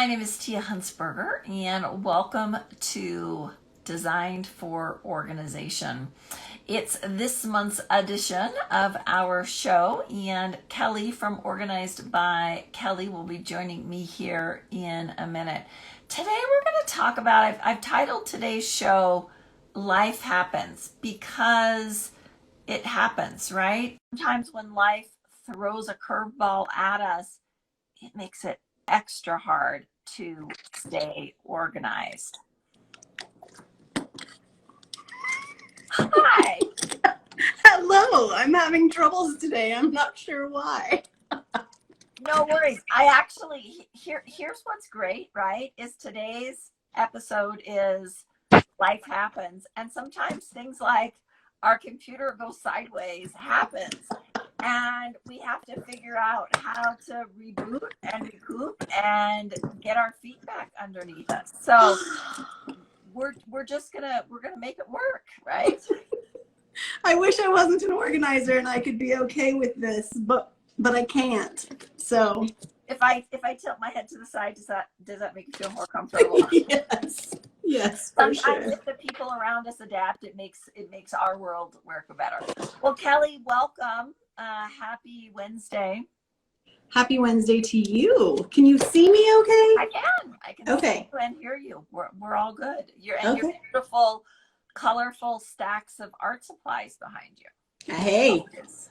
My name is Tia Hunsperger, and welcome to Designed for Organization. It's this month's edition of our show, and Keli from Organized by Keli will be joining me here in a minute. Today we're going to talk about, I've titled today's show, Life Happens, because it happens, right? Sometimes when life throws a curveball at us, it makes it extra hard to stay organized. Hi. Hello, I'm having troubles today. I'm not sure why. No worries. Here's what's great, right? Is today's episode is life happens. And sometimes things like our computer goes sideways happens. And we have to figure out how to reboot and recoup and get our feet back underneath us. So we're gonna make it work, right? I wish I wasn't an organizer and I could be okay with this, but I can't. So if I tilt my head to the side, does that make you feel more comfortable? Yes, for Sometimes sure. if the people around us adapt, it makes our world work better. Well, Keli, welcome. Happy Wednesday. Happy Wednesday to you. Can you see me okay? I can see you and hear you. We're all good. Your beautiful, colorful stacks of art supplies behind you. Hey, yes.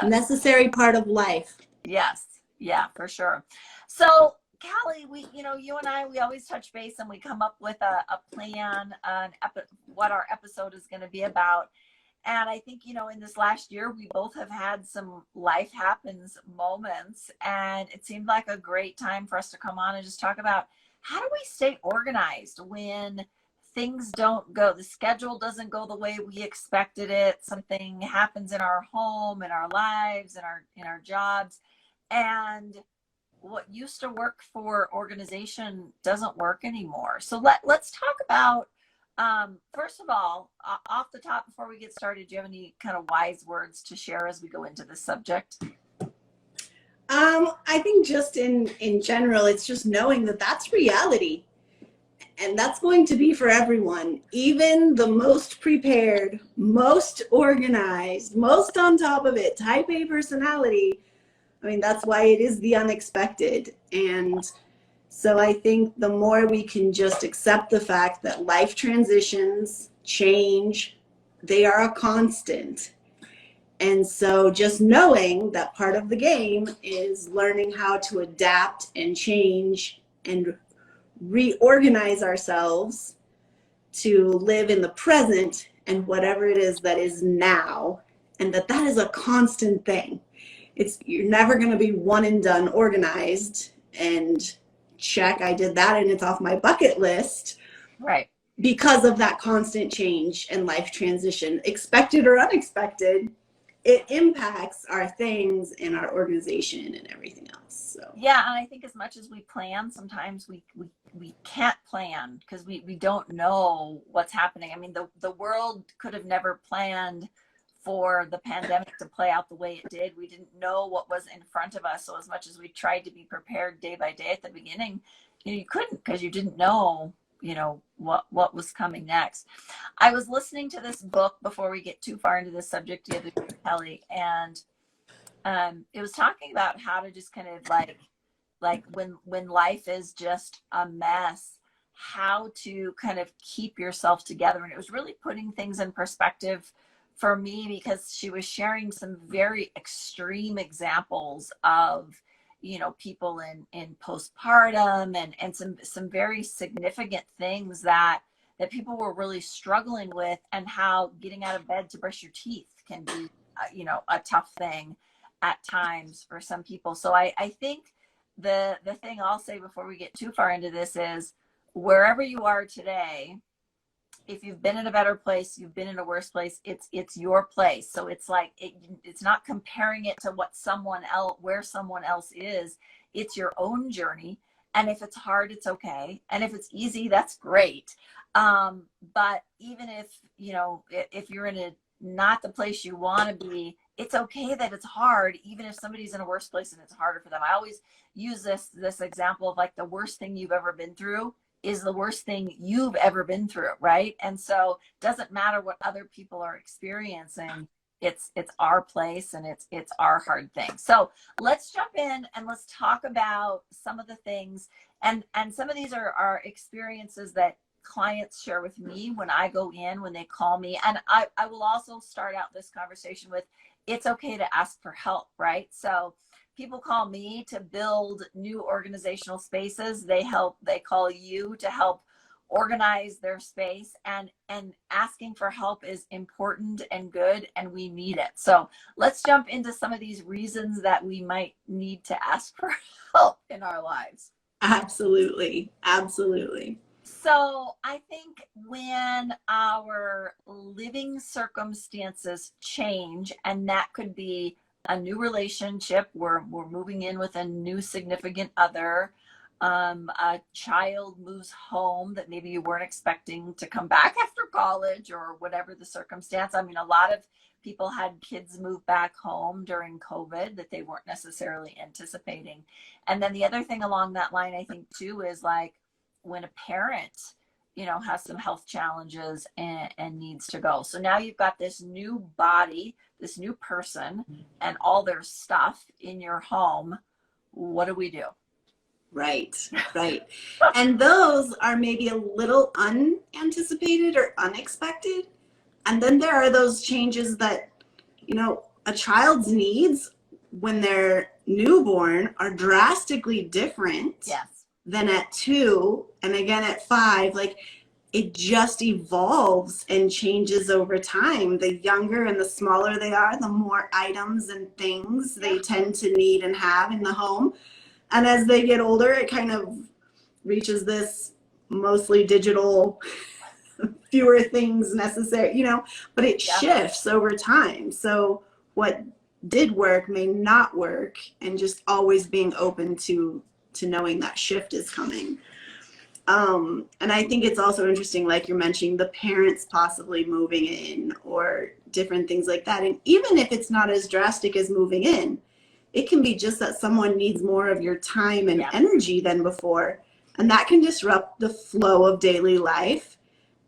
Necessary part of life. Yes, yeah, for sure. So Keli, you and I, we always touch base and we come up with a plan on what our episode is going to be about. And I think, in this last year, we both have had some life happens moments, and it seemed like a great time for us to come on and just talk about how do we stay organized when things don't go, the schedule doesn't go the way we expected it. Something happens in our home, in our lives, in our jobs, and what used to work for organization doesn't work anymore. So let's talk about, first of all, off the top, before we get started, do you have any kind of wise words to share as we go into this subject? I think just in general, it's just knowing that that's reality. And that's going to be for everyone. Even the most prepared, most organized, most on top of it, type A personality. I mean, that's why it is the unexpected. And so I think the more we can just accept the fact that life transitions, change, they are a constant. And so just knowing that part of the game is learning how to adapt and change and reorganize ourselves to live in the present and whatever it is that is now, and that is a constant thing. You're never going to be one and done organized and check, I did that and it's off my bucket list. Right. Because of that constant change and life transition, expected or unexpected, it impacts our things and our organization and everything else. So yeah, and I think as much as we plan, sometimes we can't plan because we don't know what's happening. I mean, the world could have never planned for the pandemic to play out the way it did. We didn't know what was in front of us. So as much as we tried to be prepared day by day at the beginning, you couldn't, because you didn't know, what was coming next. I was listening to this book before we get too far into this subject the other day, Keli, and it was talking about how to just kind of like when life is just a mess, how to kind of keep yourself together. And it was really putting things in perspective for me, because she was sharing some very extreme examples of, people in postpartum and some very significant things that people were really struggling with, and how getting out of bed to brush your teeth can be, a tough thing at times for some people. So I think the thing I'll say before we get too far into this is, wherever you are today, if you've been in a better place, you've been in a worse place, it's your place. So it's like, it's not comparing it to where someone else is. It's your own journey. And if it's hard, it's okay. And if it's easy, that's great. But even if you're in a not the place you want to be, it's okay that it's hard, even if somebody's in a worse place and it's harder for them. I always use this example of like the worst thing you've ever been through is the worst thing you've ever been through, right? And so it doesn't matter what other people are experiencing. It's our place and it's our hard thing. So let's jump in and let's talk about some of the things. And some of these are experiences that clients share with me when I go in, when they call me. And I will also start out this conversation with, it's okay to ask for help, right? So people call me to build new organizational spaces. They call you to help organize their space, and asking for help is important and good, and we need it. So let's jump into some of these reasons that we might need to ask for help in our lives. Absolutely. Absolutely. So I think when our living circumstances change, and that could be a new relationship, we're moving in with a new significant other, a child moves home that maybe you weren't expecting to come back after college, or whatever the circumstance. I mean, a lot of people had kids move back home during COVID that they weren't necessarily anticipating. And then the other thing along that line, I think too, is like when a parent, has some health challenges and needs to go. So now you've got this new body, this new person, and all their stuff in your home. What do we do? Right. And those are maybe a little unanticipated or unexpected. And then there are those changes that, a child's needs when they're newborn are drastically different. Yes. Than at 2, and again at 5. Like, it just evolves and changes over time. The younger and the smaller they are, the more items and things they tend to need and have in the home. And as they get older, it kind of reaches this mostly digital, fewer things necessary, but it shifts over time. So what did work may not work, and just always being open to knowing that shift is coming. And I think it's also interesting, like you're mentioning, the parents possibly moving in or different things like that. And even if it's not as drastic as moving in, it can be just that someone needs more of your time and energy than before. And that can disrupt the flow of daily life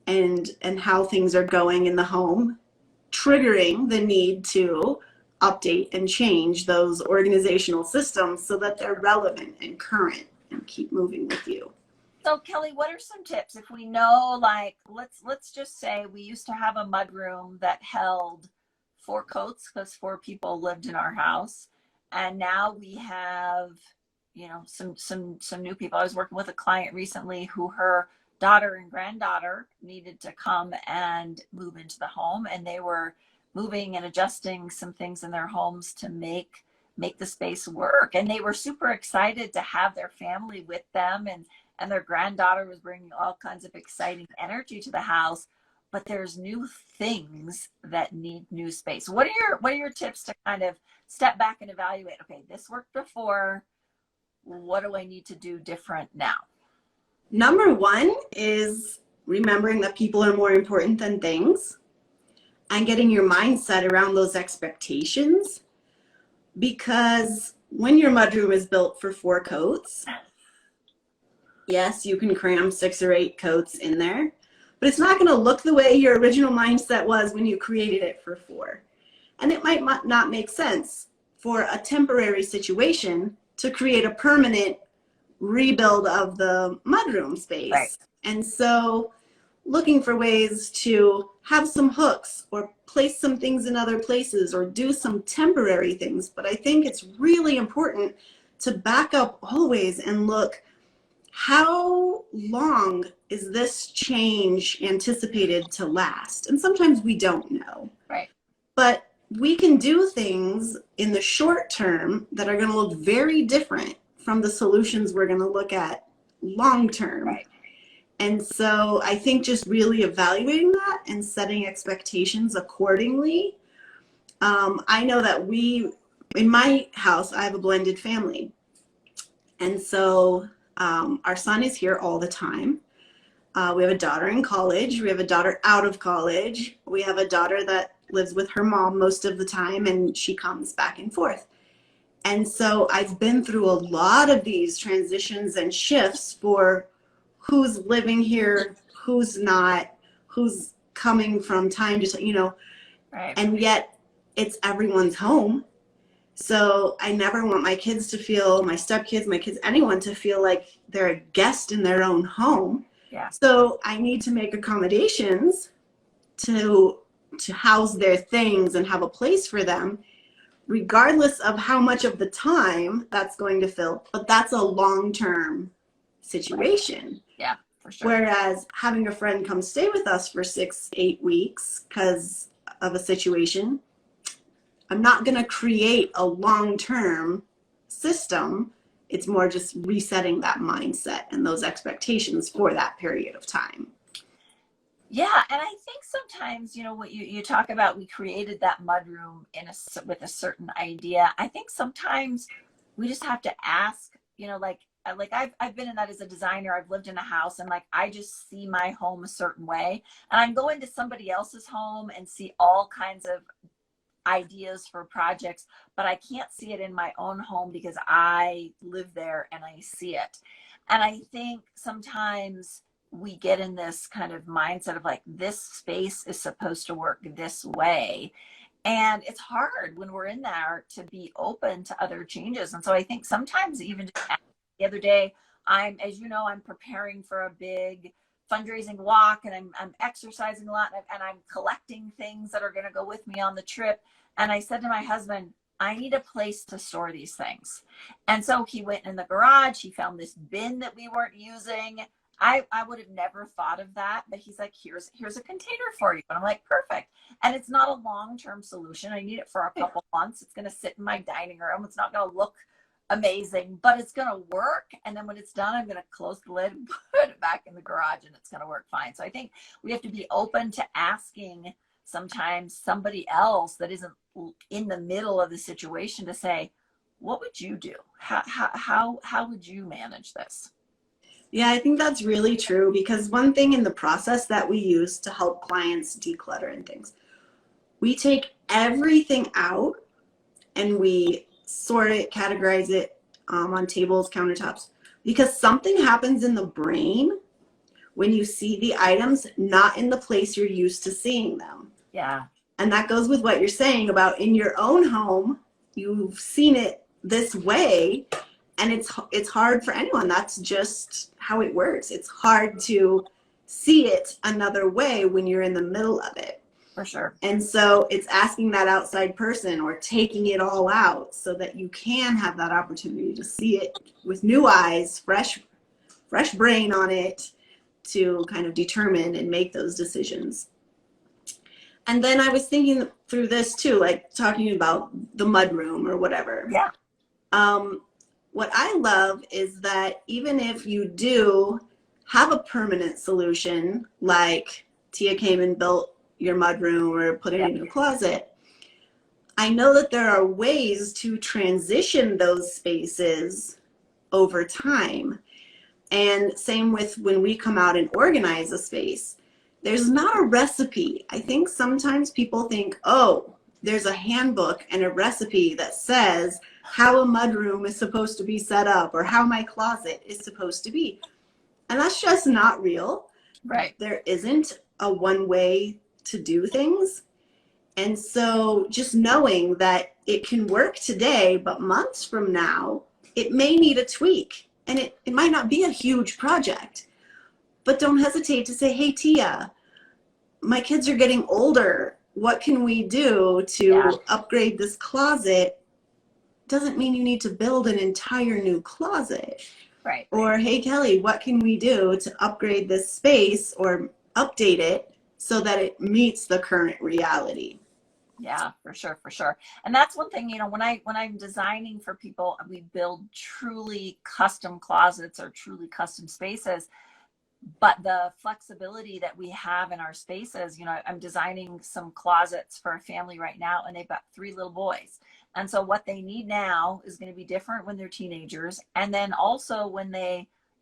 and how things are going in the home, triggering the need to update and change those organizational systems so that they're relevant and current and keep moving with you. So Kelly, what are some tips if we know, like, let's just say we used to have a mudroom that held 4 coats because 4 people lived in our house, and now we have, some new people. I was working with a client recently who her daughter and granddaughter needed to come and move into the home, and they were moving and adjusting some things in their homes to make the space work. And they were super excited to have their family with them, and their granddaughter was bringing all kinds of exciting energy to the house. But there's new things that need new space. What are your tips to kind of step back and evaluate? Okay, this worked before. What do I need to do different now? Number 1 is remembering that people are more important than things, and getting your mindset around those expectations. Because when your mudroom is built for 4 coats, yes, you can cram 6 or 8 coats in there, but it's not going to look the way your original mindset was when you created it for 4. And it might not make sense for a temporary situation to create a permanent rebuild of the mudroom space. Right. And so looking for ways to have some hooks or place some things in other places or do some temporary things. But I think it's really important to back up always and look, how long is this change anticipated to last? And sometimes we don't know. Right. But we can do things in the short term that are going to look very different from the solutions we're going to look at long term. Right. And so I think just really evaluating that and setting expectations accordingly. I know that in my house, I have a blended family. And so our son is here all the time. We have a daughter in college. We have a daughter out of college. We have a daughter that lives with her mom most of the time, and she comes back and forth. And so I've been through a lot of these transitions and shifts for who's living here, who's not, who's coming from time to time, you know, Right. and yet it's everyone's home. So I never want my kids to feel, my stepkids, my kids, anyone to feel like they're a guest in their own home. Yeah. So I need to make accommodations to house their things and have a place for them, regardless of how much of the time that's going to fill. But that's a long-term situation. Yeah, for sure. Whereas having a friend come stay with us for 6-8 weeks because of a situation, I'm not going to create a long-term system. It's more just resetting that mindset and those expectations for that period of time. Yeah, and I think sometimes, you know, what you talk about, we created that mudroom with a certain idea. I think sometimes we just have to ask, you know, like I've been in that as a designer. I've lived in a house and like I just see my home a certain way, and I'm going to somebody else's home and see all kinds of ideas for projects, but I can't see it in my own home because I live there and I see it. And I think sometimes we get in this kind of mindset of like, this space is supposed to work this way. And it's hard when we're in there to be open to other changes. And so I think sometimes even the other day, as you know, I'm preparing for a big fundraising walk, and I'm exercising a lot, and I'm collecting things that are going to go with me on the trip. And I said to my husband, I need a place to store these things. And so he went in the garage, he found this bin that we weren't using. I would have never thought of that, but he's like, here's a container for you. And I'm like, perfect. And it's not a long-term solution. I need it for a couple months. It's going to sit in my dining room. It's not going to look amazing, but it's going to work. And then when it's done, I'm going to close the lid and put it back in the garage, and it's going to work fine. So I think we have to be open to asking sometimes somebody else that isn't in the middle of the situation to say, what would you do? How would you manage this? Yeah, I think that's really true, because one thing in the process that we use to help clients declutter and things, we take everything out and we sort it, categorize it on tables, countertops, because something happens in the brain when you see the items not in the place you're used to seeing them. Yeah. And that goes with what you're saying about in your own home, you've seen it this way, and it's hard for anyone. That's just how it works. It's hard to see it another way when you're in the middle of it. For sure. And so it's asking that outside person or taking it all out so that you can have that opportunity to see it with new eyes, fresh brain on it, to kind of determine and make those decisions. And then I was thinking through this too, like talking about the mudroom or whatever. Yeah. What I love is that even if you do have a permanent solution, like Tia came and built your mudroom or put it in your closet, I know that there are ways to transition those spaces over time. And same with when we come out and organize a space. There's not a recipe. I think sometimes people think, oh, there's a handbook and a recipe that says how a mudroom is supposed to be set up or how my closet is supposed to be. And that's just not real. Right. There isn't a one way to do things. And so just knowing that it can work today, but months from now, it may need a tweak. And it might not be a huge project. But don't hesitate to say, hey, Tia, my kids are getting older. What can we do to upgrade this closet? Doesn't mean you need to build an entire new closet. Right. Or, hey, Kelly, what can we do to upgrade this space or update it so that it meets the current reality? Yeah, for sure, for sure. And that's one thing, you know, when I'm designing for people, we build truly custom closets or truly custom spaces. But the flexibility that we have in our spaces, you know, I'm designing some closets for a family right now, and they've got 3 little boys. And so what they need now is going to be different when they're teenagers. And then also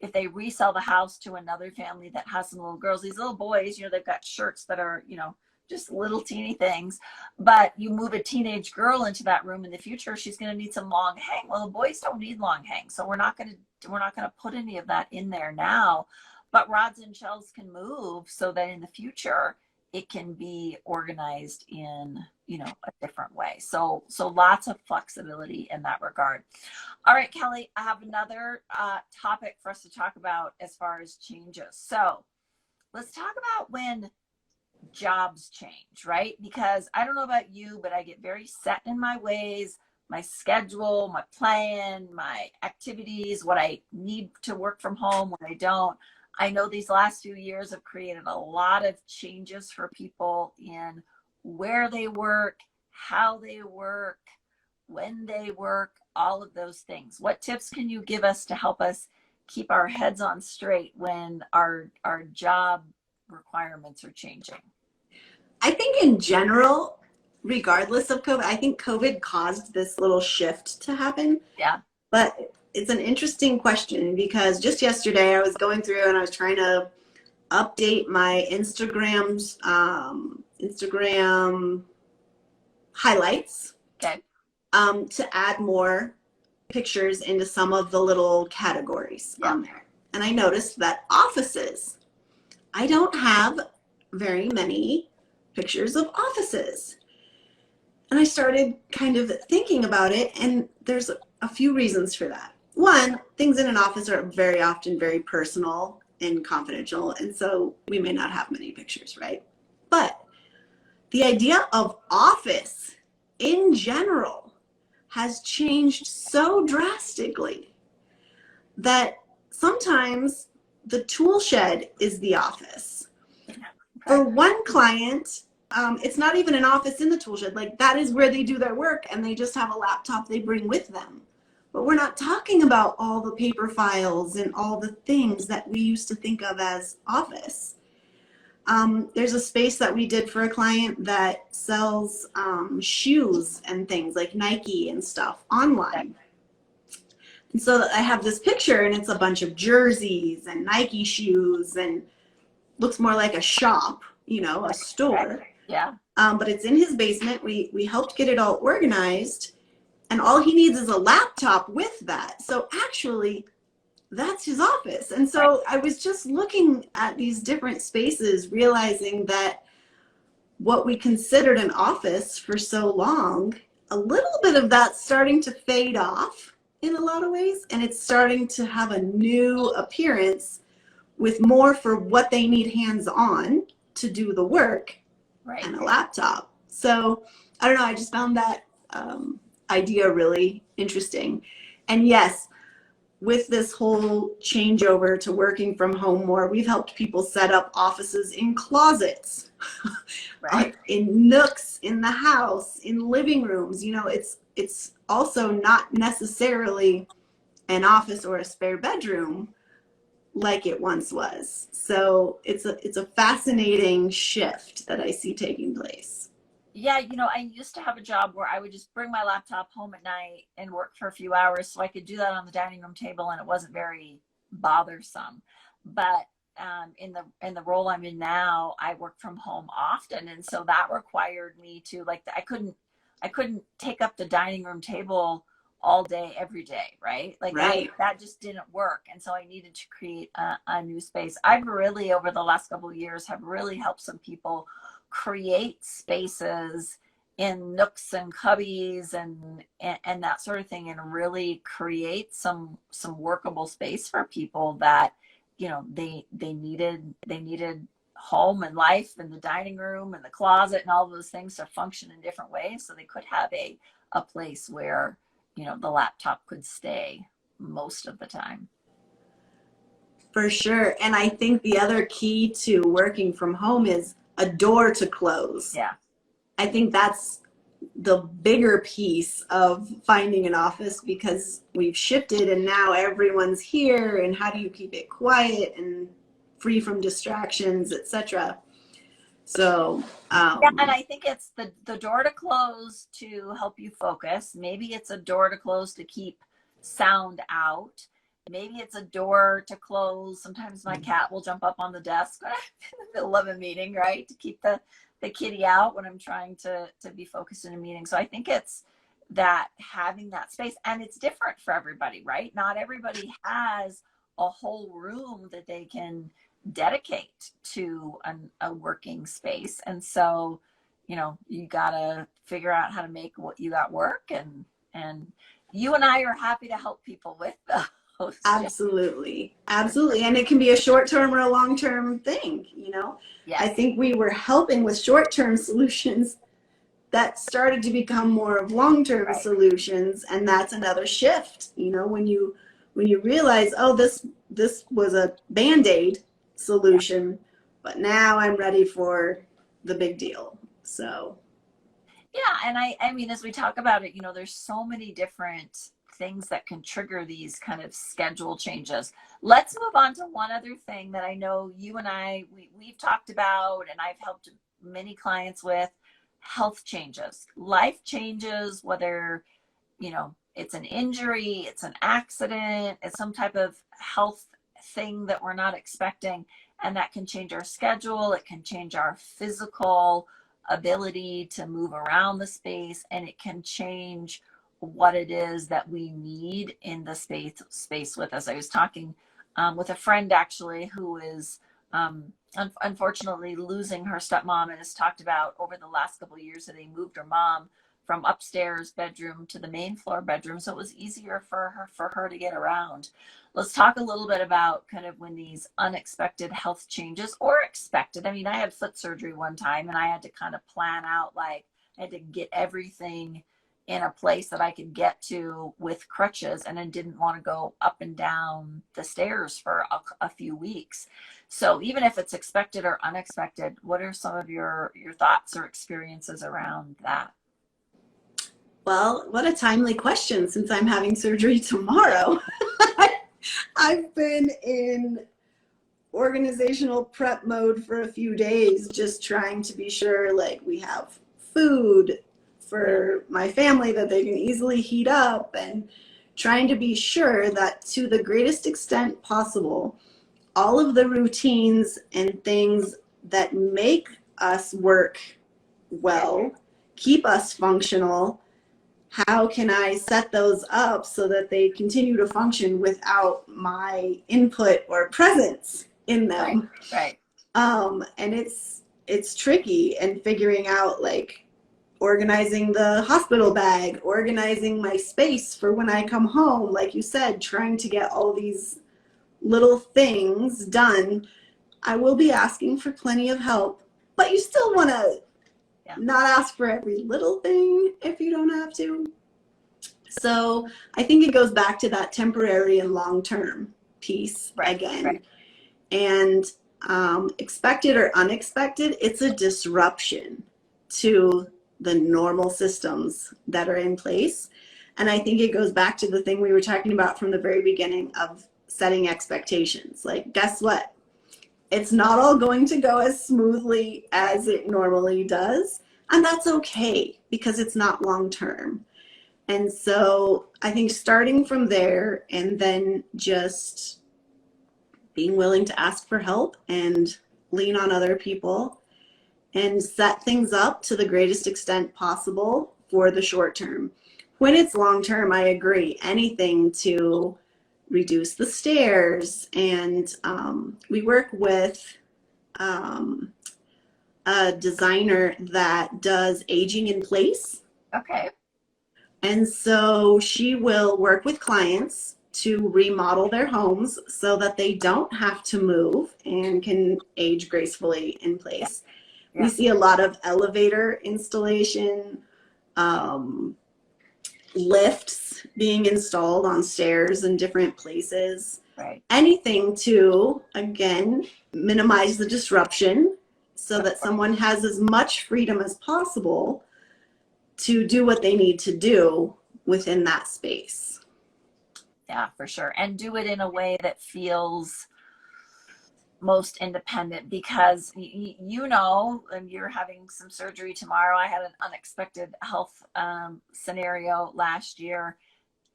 if they resell the house to another family that has some little girls, these little boys, you know, they've got shirts that are, you know, just little teeny things. But you move a teenage girl into that room in the future, she's going to need some long hang. Well, the boys don't need long hang, so we're not going to put any of that in there now. But rods and shelves can move so that in the future it can be organized in, you know, a different way. So lots of flexibility in that regard. All right, Kelly, I have another topic for us to talk about as far as changes. So let's talk about when jobs change, right? Because I don't know about you, but I get very set in my ways, my schedule, my plan, my activities, what I need to work from home, what I don't. I know these last few years have created a lot of changes for people in where they work, how they work, when they work, all of those things. What tips can you give us to help us keep our heads on straight when our job requirements are changing? I think in general, regardless of COVID, I think COVID caused this little shift to happen. Yeah. But it's an interesting question because just yesterday I was going through and I was trying to update my Instagram highlights. Okay. To add more pictures into some of the little categories on there. And I noticed that offices, I don't have very many pictures of offices. And I started kind of thinking about it, and there's a few reasons for that. One, things in an office are very often very personal and confidential, and so we may not have many pictures, right? But the idea of office in general has changed so drastically that sometimes the tool shed is the office. For one client, it's not even an office in the tool shed. Like, that is where they do their work, and they just have a laptop they bring with them. But we're not talking about all the paper files and all the things that we used to think of as office. There's a space that we did for a client that sells shoes and things like Nike and stuff online. And so I have this picture, and it's a bunch of jerseys and Nike shoes, and looks more like a shop, you know, a store. Yeah. But it's in his basement. We helped get it all organized, and all he needs is a laptop with that. So actually, that's his office. And so I was just looking at these different spaces, realizing that what we considered an office for so long, a little bit of that's starting to fade off in a lot of ways, and it's starting to have a new appearance with more for what they need hands-on to do the work and a laptop. So I don't know, I just found that idea really interesting. And yes, with this whole changeover to working from home more, we've helped people set up offices in closets, in nooks in the house, in living rooms. You know, it's also not necessarily an office or a spare bedroom like it once was. So it's a fascinating shift that I see taking place. Yeah, you know, I used to have a job where I would just bring my laptop home at night and work for a few hours, so I could do that on the dining room table, and it wasn't very bothersome. But in the role I'm in now, I work from home often, and so that required me to, like, I couldn't take up the dining room table all day, every day, right? Like that just didn't work. And so I needed to create a new space. I've really, over the last couple of years, have really helped some people create spaces in nooks and cubbies and that sort of thing, and really create some workable space for people that, you know, they needed home and life and the dining room and the closet and all those things to function in different ways, so they could have a place where, you know, the laptop could stay most of the time. For sure. And I think the other key to working from home is a door to close. Yeah. I think that's the bigger piece of finding an office, because we've shifted and now everyone's here, and how do you keep it quiet and free from distractions, etc. So yeah, and I think it's the door to close to help you focus. Maybe it's a door to close to keep sound out. Maybe it's a door to close. Sometimes my cat will jump up on the desk in the middle of a meeting, right, to keep the the kitty out when I'm trying to be focused in a meeting. So I think it's that having that space, and it's different for everybody, right? Not everybody has a whole room that they can dedicate to a working space. And so, you know, you gotta figure out how to make what you got work, and you and I are happy to help people with those. Absolutely. Absolutely. And it can be a short-term or a long-term thing, you know? Yes. I think we were helping with short-term solutions that started to become more of long-term Right. solutions. And that's another shift, you know, when you realize, oh, this was a Band-Aid solution, but now I'm ready for the big deal. So yeah, and I mean, as we talk about it, you know, there's so many different things that can trigger these kind of schedule changes. Let's move on to one other thing that I know you and we've talked about, and I've helped many clients with: health changes, life changes, whether, you know, it's an injury, it's an accident, it's some type of health thing that we're not expecting, and that can change our schedule. It can change our physical ability to move around the space, and it can change what it is that we need in the space with us. I was talking with a friend actually who is unfortunately losing her stepmom, and has talked about over the last couple of years that they moved her mom from upstairs bedroom to the main floor bedroom, so it was easier for her to get around. Let's talk a little bit about kind of when these unexpected health changes, or expected. I mean, I had foot surgery one time, and I had to kind of plan out, like, I had to get everything in a place that I could get to with crutches, and then didn't want to go up and down the stairs for a few weeks. So even if it's expected or unexpected, what are some of your thoughts or experiences around that? well, what a timely question, since I'm having surgery tomorrow. I've been in organizational prep mode for a few days, just trying to be sure, like, we have food for my family that they can easily heat up, and trying to be sure that to the greatest extent possible, all of the routines and things that make us work well, keep us functional, how can I set those up so that they continue to function without my input or presence in them? Right. And it's tricky, and figuring out, like, organizing the hospital bag, organizing my space for when I come home, like you said, trying to get all these little things done. I will be asking for plenty of help, but you still want to not ask for every little thing if you don't have to. So I think it goes back to that temporary and long-term piece again. Right. And expected or unexpected, it's a disruption to the normal systems that are in place. And I think it goes back to the thing we were talking about from the very beginning of setting expectations. Like, guess what? It's not all going to go as smoothly as it normally does. And that's okay, because it's not long term. And so I think starting from there, and then just being willing to ask for help and lean on other people, and set things up to the greatest extent possible for the short term. When it's long term, I agree. Anything to reduce the stairs. And we work with a designer that does aging in place. Okay. And so she will work with clients to remodel their homes so that they don't have to move and can age gracefully in place. Yeah. We see a lot of elevator installation, lifts being installed on stairs in different places. Right. Anything to, again, minimize the disruption so that someone has as much freedom as possible to do what they need to do within that space. Yeah, for sure. And do it in a way that feels most independent, because you know, and you're having some surgery tomorrow. I had an unexpected health scenario last year.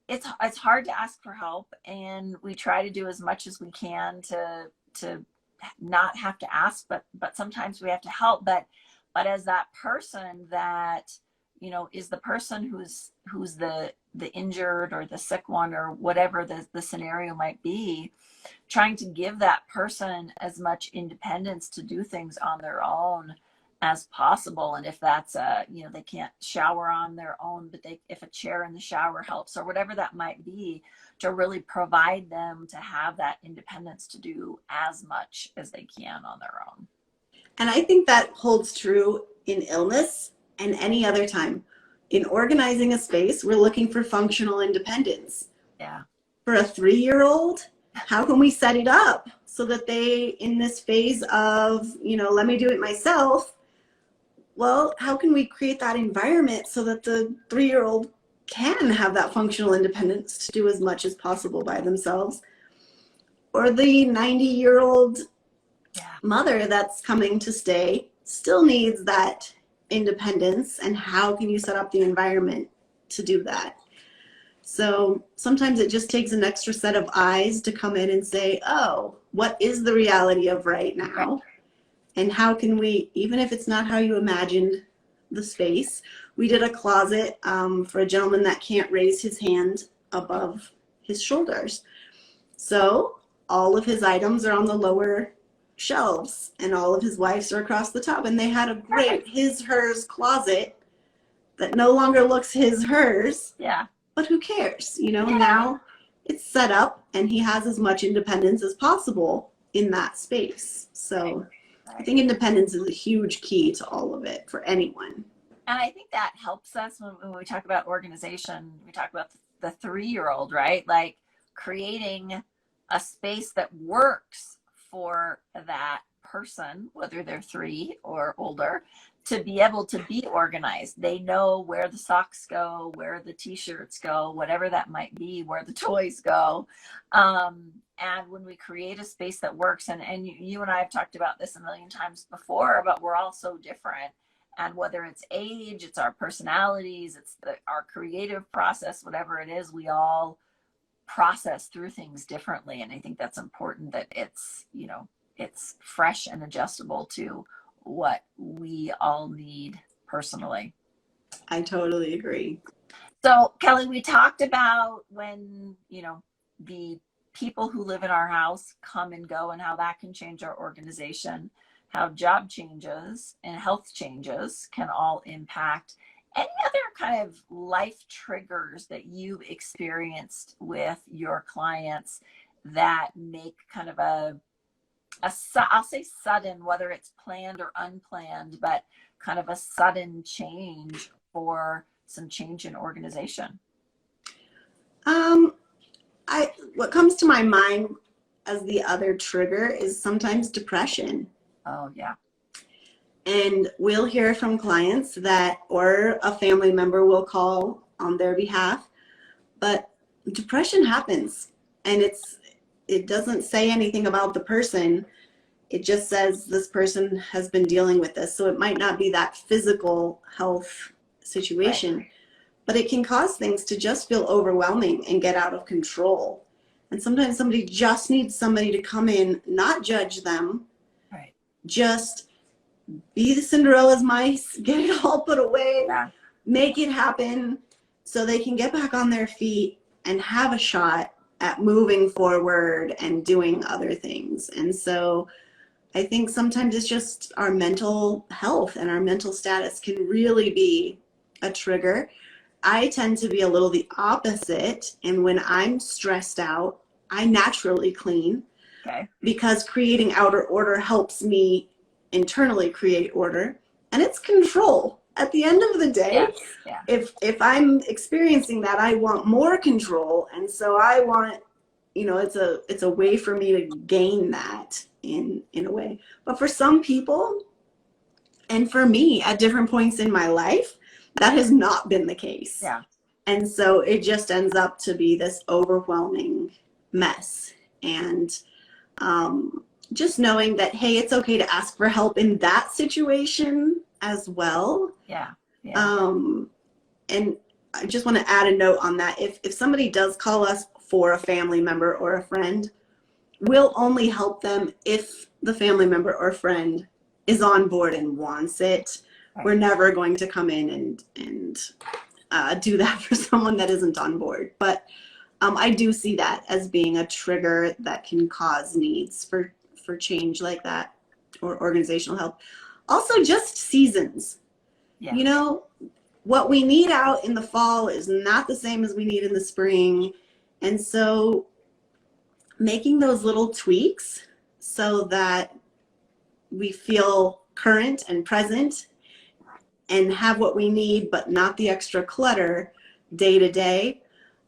It's hard to ask for help, and we try to do as much as we can to not have to ask, but sometimes we have to help. But but as that person that, you know, is the person who's the injured or the sick one or whatever the scenario might be, trying to give that person as much independence to do things on their own as possible. And if that's you know, they can't shower on their own, but if a chair in the shower helps or whatever that might be, to really provide them to have that independence to do as much as they can on their own. And I think that holds true in illness and any other time. In organizing a space, we're looking for functional independence. Yeah. For a 3-year-old, how can we set it up so that they, in this phase of, you know, let me do it myself, well, how can we create that environment so that the 3-year-old can have that functional independence to do as much as possible by themselves? Or the 90-year-old mother that's coming to stay still needs that independence, and how can you set up the environment to do that? So sometimes it just takes an extra set of eyes to come in and say, oh, what is the reality of right now? And how can we, even if it's not how you imagined the space, we did a closet for a gentleman that can't raise his hand above his shoulders. So all of his items are on the lower shelves and all of his wife's are across the top, and they had a great his-hers closet that no longer looks hers. Yeah. But who cares? You know, now it's set up and he has as much independence as possible in that space. So I think independence is a huge key to all of it for anyone. And I think that helps us when we talk about organization. We talk about the 3-year-old, right? Like creating a space that works for that person, whether they're 3 or older, to be able to be organized. They know where the socks go, where the t-shirts go, whatever that might be, where the toys go. And when we create a space that works, and you and I have talked about this a million times before, but we're all so different. And whether it's age, it's our personalities, it's our creative process, whatever it is, we all process through things differently. And I think that's important, that it's, you know, it's fresh and adjustable to what we all need personally. I totally agree. So Kelly, we talked about when, you know, the people who live in our house come and go and how that can change our organization, how job changes and health changes can all impact. Any other kind of life triggers that you've experienced with your clients that make kind of I'll say sudden, whether it's planned or unplanned, but kind of a sudden change for some change in organization? What comes to my mind as the other trigger is sometimes depression. Oh, yeah. And we'll hear from clients that, or a family member will call on their behalf, but depression happens, and it doesn't say anything about the person. It just says this person has been dealing with this. So it might not be that physical health situation, but it can cause things to just feel overwhelming and get out of control. And sometimes somebody just needs somebody to come in, not judge them, just be the Cinderella's mice, get it all put away, make it happen so they can get back on their feet and have a shot at moving forward and doing other things. And so I think sometimes it's just our mental health and our mental status can really be a trigger. I tend to be a little the opposite. And when I'm stressed out, I naturally clean because creating outer order helps me internally create order, and it's control. At the end of the day, if I'm experiencing that, I want more control. And so I want, you know, it's a way for me to gain that in a way. But for some people, and for me at different points in my life, that has not been the case. And so it just ends up to be this overwhelming mess. And just knowing that, hey, it's okay to ask for help in that situation as well. And I just want to add a note on that. If somebody does call us for a family member or a friend, we'll only help them if the family member or friend is on board and wants it. we're never going to come in and do that for someone that isn't on board. But I do see that as being a trigger that can cause needs for change like that, or organizational help. Also, just seasons. Yeah. You know, what we need out in the fall is not the same as we need in the spring. And so making those little tweaks so that we feel current and present and have what we need, but not the extra clutter day to day.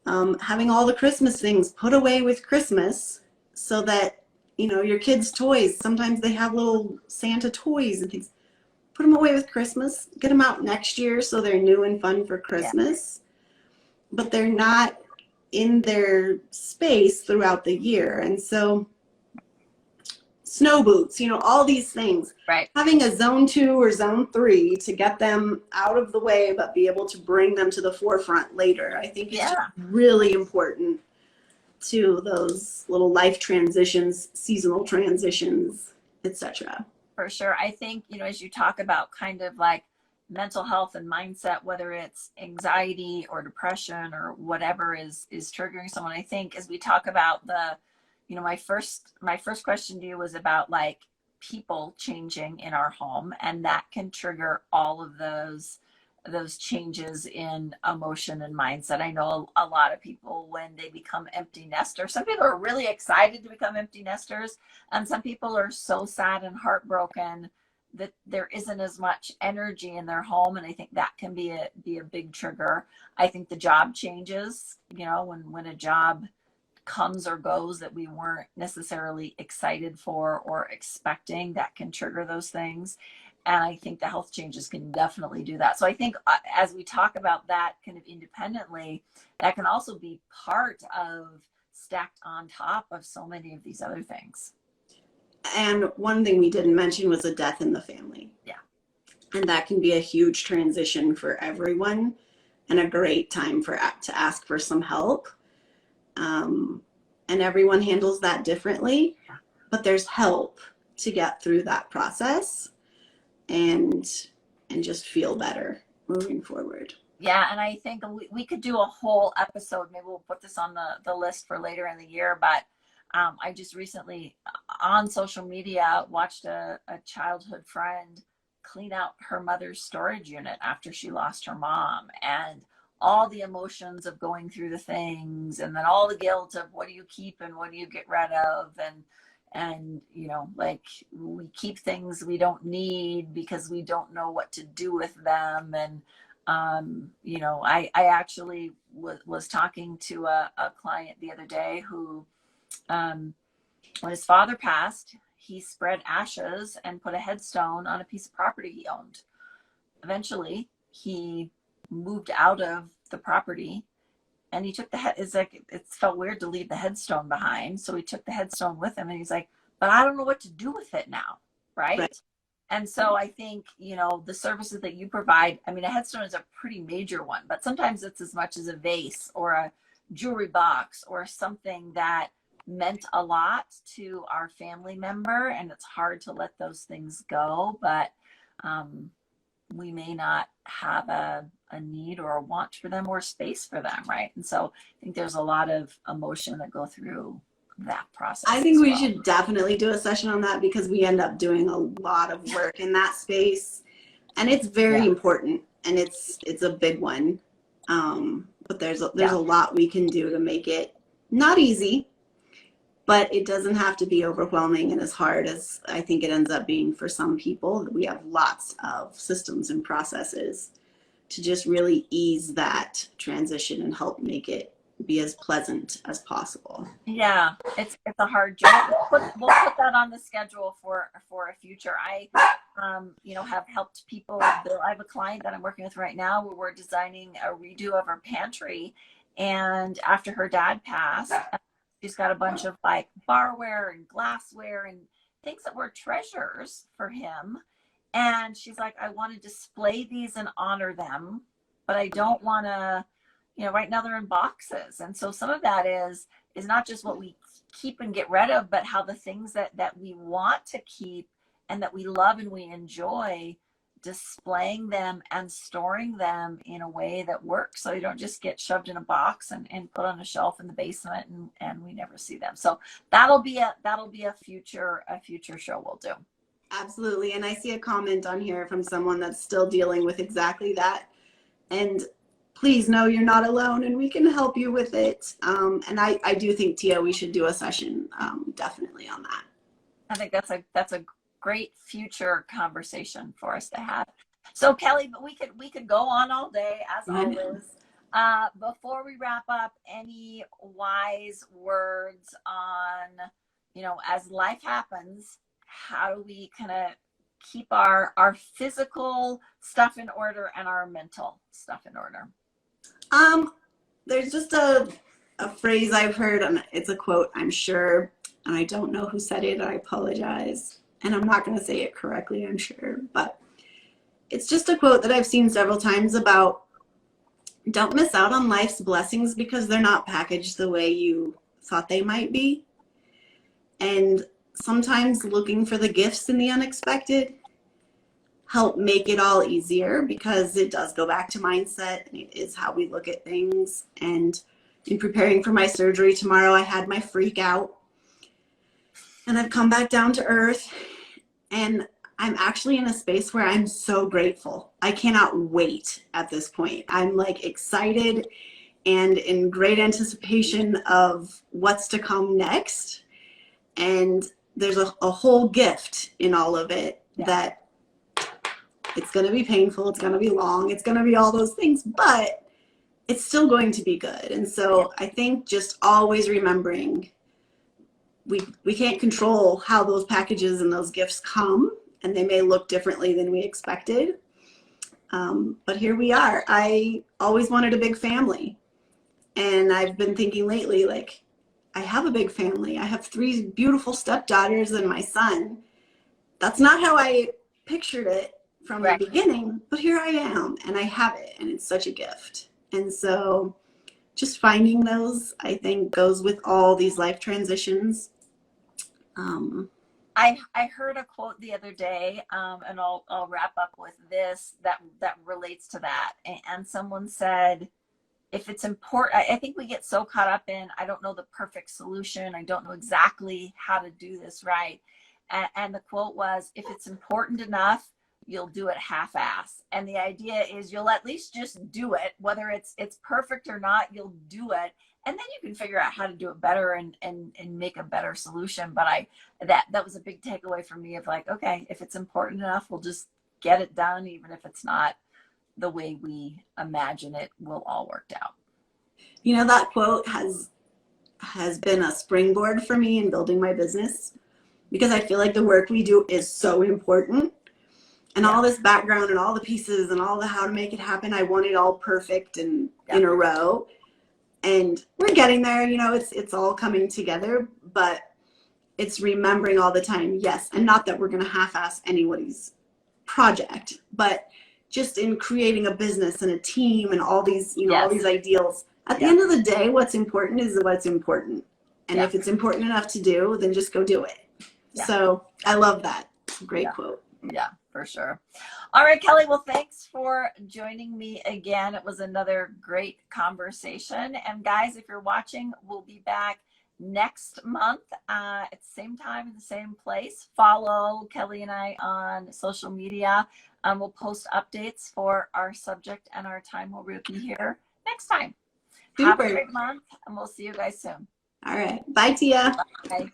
Having all the Christmas things put away with Christmas, so that, you know, your kids' toys, sometimes they have little Santa toys and things. Put them away with Christmas, get them out next year so they're new and fun for Christmas, but they're not in their space throughout the year. And so snow boots, you know, all these things. Right. Having a zone 2 or zone 3 to get them out of the way, but be able to bring them to the forefront later, I think is really important to those little life transitions, seasonal transitions, etc. For sure. I think, you know, as you talk about kind of like mental health and mindset, whether it's anxiety or depression or whatever is triggering someone, I think as we talk about the, you know, my first question to you was about like people changing in our home, and that can trigger all of those changes in emotion and mindset. I know a lot of people, when they become empty nesters, some people are really excited to become empty nesters, and some people are so sad and heartbroken that there isn't as much energy in their home. And I think that can be a big trigger. I think the job changes, you know, when a job comes or goes that we weren't necessarily excited for or expecting, that can trigger those things. And I think the health changes can definitely do that. So I think as we talk about that kind of independently, that can also be part of stacked on top of so many of these other things. And one thing we didn't mention was a death in the family. Yeah. And that can be a huge transition for everyone, and a great time to ask for some help. And everyone handles that differently, but there's help to get through that process and just feel better moving forward. Yeah, and I think we could do a whole episode. Maybe we'll put this on the list for later in the year. But I just recently on social media watched a childhood friend clean out her mother's storage unit after she lost her mom, and all the emotions of going through the things, and then all the guilt of what do you keep and what do you get rid of, and you know, like we keep things we don't need because we don't know what to do with them. And you know, I actually was talking to a client the other day who when his father passed, he spread ashes and put a headstone on a piece of property he owned. Eventually he moved out of the property, and he took it's like, it felt weird to leave the headstone behind, so he took the headstone with him, and he's like, but I don't know what to do with it now. Right. And so I think, you know, the services that you provide, I mean, a headstone is a pretty major one, but sometimes it's as much as a vase or a jewelry box or something that meant a lot to our family member, and it's hard to let those things go. But we may not have a need or a want for them or space for them, right? And so I think there's a lot of emotion that go through that process. I think we should definitely do a session on that, because we end up doing a lot of work in that space, and it's very important, and it's a big one. But there's a lot we can do to make it not easy, but it doesn't have to be overwhelming and as hard as I think it ends up being for some people. We have lots of systems and processes to just really ease that transition and help make it be as pleasant as possible. Yeah, it's a hard job. We'll put that on the schedule for a future. I you know, have helped people. I have a client that I'm working with right now where we're designing a redo of her pantry, and after her dad passed, she's got a bunch of like barware and glassware and things that were treasures for him. And she's like, I want to display these and honor them, but I don't want to, you know, right now they're in boxes. And so some of that is not just what we keep and get rid of, but how the things that we want to keep and that we love and we enjoy, displaying them and storing them in a way that works, so you don't just get shoved in a box and put on a shelf in the basement and we never see them. So that'll be a future show we'll do. Absolutely. And I see a comment on here from someone that's still dealing with exactly that. And please know you're not alone, and we can help you with it. And I do think, Tia, we should do a session definitely on that. I think that's a great future conversation for us to have. So Kelly, but we could go on all day as always. Before we wrap up, any wise words on, as life happens, how do we kind of keep our physical stuff in order and our mental stuff in order? There's just a phrase I've heard, and it's a quote, I'm sure, and I don't know who said it. I apologize. And I'm not going to say it correctly, I'm sure, but it's just a quote that I've seen several times about don't miss out on life's blessings because they're not packaged the way you thought they might be. And sometimes looking for the gifts in the unexpected help make it all easier, because it does go back to mindset, and it is how we look at things. And in preparing for my surgery tomorrow, I had my freak out. And I've come back down to earth, and I'm actually in a space where I'm so grateful. I cannot wait at this point. I'm like excited and in great anticipation of what's to come next. And there's a whole gift in all of it, that it's going to be painful. It's going to be long. It's going to be all those things, but it's still going to be good. And so I think just always remembering we can't control how those packages and those gifts come, and they may look differently than we expected. But here we are. I always wanted a big family, and I've been thinking lately, like, I have a big family. I have 3 beautiful stepdaughters and my son. That's not how I pictured it from the beginning, but here I am, and I have it, and it's such a gift. And so just finding those, I think, goes with all these life transitions. I heard a quote the other day, and I'll wrap up with this that relates to that. And someone said, if it's important, I think we get so caught up in, I don't know the perfect solution. I don't know exactly how to do this right. And the quote was, if it's important enough, you'll do it half-ass. And the idea is you'll at least just do it, whether it's perfect or not, you'll do it. And then you can figure out how to do it better and make a better solution. But that was a big takeaway for me of like, okay, if it's important enough, we'll just get it done, even if it's not the way we imagine it will all work out. That quote has been a springboard for me in building my business, because I feel like the work we do is so important. And all this background and all the pieces and all the how to make it happen, I want it all perfect and in a row. And we're getting there, it's all coming together, but it's remembering all the time, yes, and not that we're going to half-ass anybody's project, but just in creating a business and a team and all these, all these ideals. At the end of the day, what's important is what's important. And if it's important enough to do, then just go do it. Yeah. So I love that. It's a great quote. Yeah, for sure. All right, Kelly. Well, thanks for joining me again. It was another great conversation. And guys, if you're watching, we'll be back next month at the same time in the same place. Follow Kelly and I on social media. We'll post updates for our subject and our time where we'll be here next time. Super. Have a great month, and we'll see you guys soon. All right. Bye, Tia. Bye.